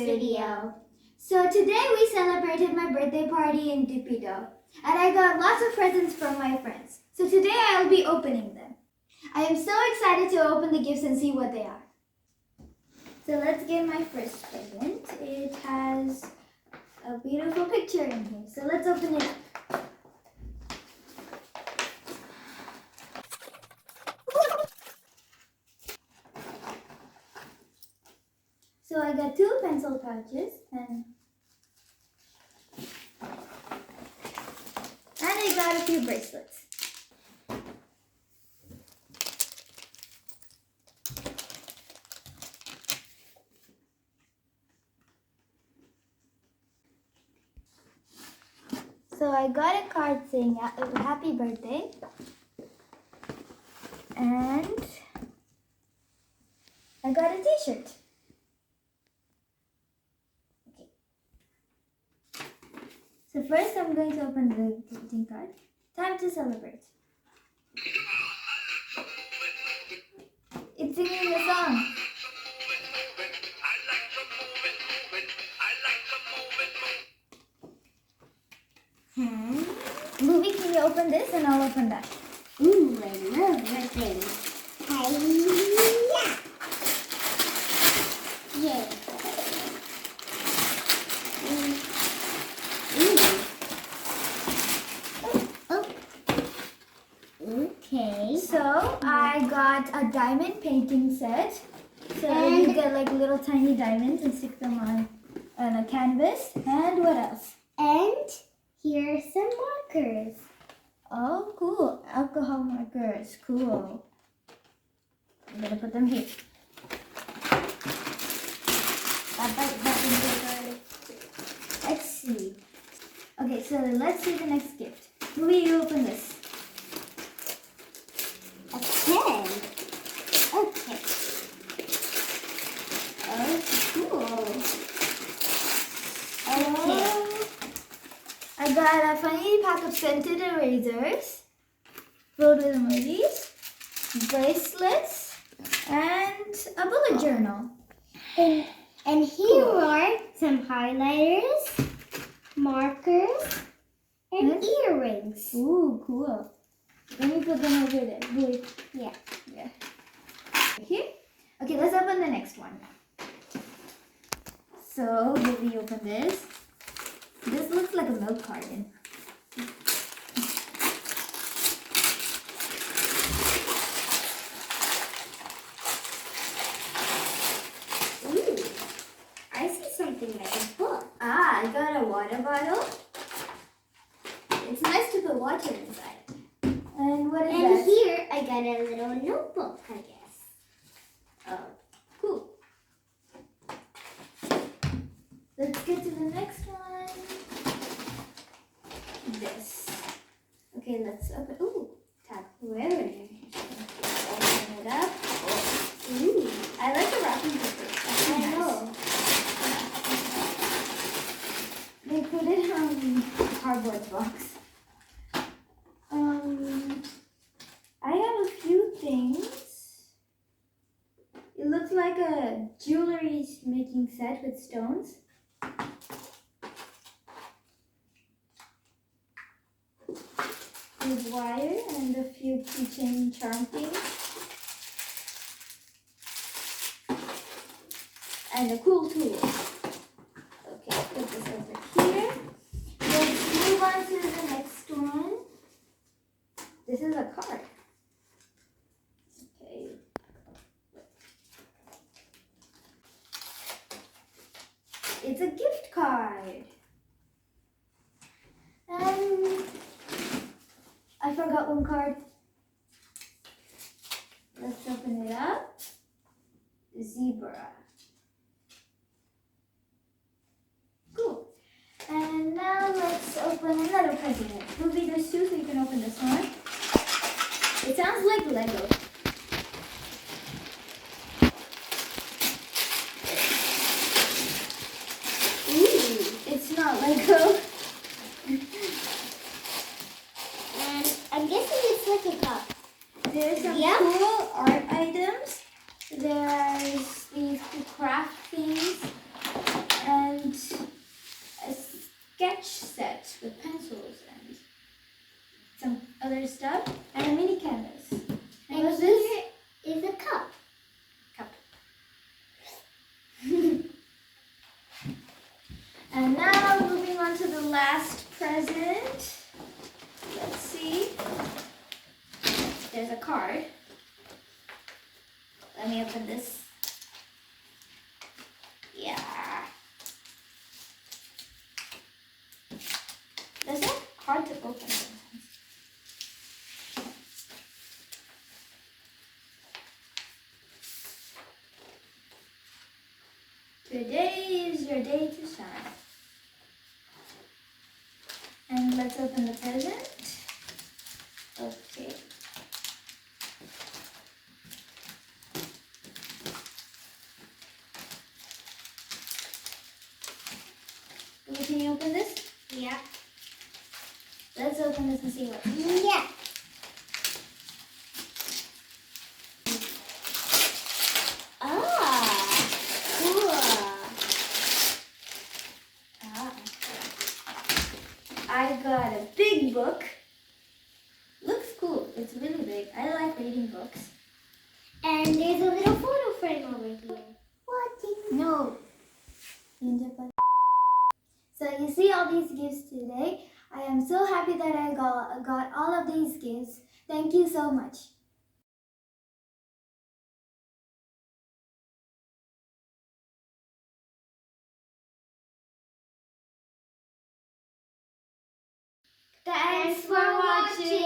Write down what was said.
video. So today we celebrated my birthday party in Dupido, and I got lots of presents from my friends. So today I'll be opening them. I am so excited to open the gifts and see what they are. So let's get my first present. It has a beautiful picture in here. So let's open it up. So I got 2 pencil pouches and I got a few bracelets. So I got a card saying happy birthday and I got a t-shirt. So first I'm going to open the greeting card. Time to celebrate. It's singing a song. Movie, can you open this and I'll open that? Ooh, I love red things. Yeah. Okay. So I got a diamond painting set. So you get like little tiny diamonds and stick them on a canvas. And what else? And here are some markers. Oh, cool. Alcohol markers. Cool. I'm going to put them here. Let's see. Okay, so let's see the next gift. Movie, you open this. A pen. Okay. Oh, cool. Okay. I got a funny pack of scented erasers filled with emojis, bracelets, and a bullet journal. And here are some highlighters, markers, and earrings. Ooh, cool. Let me put them over there. Wait. Yeah. Here. Okay, let's open the next one. So, will we open this? This looks like a milk carton. Ooh, I see something like a book. Ah, I got a water bottle. It's nice to put water inside. And what is And that? here I got a little notebook, I guess. Oh, cool. Let's get to the next one. This. Okay, let's open. Ooh, Tupperware. Open it up. Ooh, I like the wrapping paper. That's I nice. know. They put it on a cardboard box. I have a few things. It looks like a jewelry making set with stones. With wire and a few keychain charm things. And a cool tool. Okay, put this over here. Let's move on to the next one. This is a card. Okay. It's a gift card. I forgot one card. Let's open it up. Zebra. Cool. And now let's open another present. Ruby, there's 2, so you can open this one. It sounds like Lego. Ooh, it's not Lego. And I'm guessing it's like a cup. There's some Yeah. cool art items. There's these craft things. a sketch set with pencils and some other stuff, and a mini canvas. And what's this? Here is a cup. Cup. And now moving on to the last present. Let's see. There's a card. Let me open this. Yeah. That's not hard to open sometimes. Today is your day to shine. And let's open the present. Okay. Can you open this? Yeah. Let's open this and see what's Yeah. Ah. Cool. Ah. I got a big book. Looks cool. It's really big. I like reading books. And there's a little photo frame over here. What? No. So you see all these gifts today. I am so happy that I got all of these gifts. Thank you so much. Thanks for watching.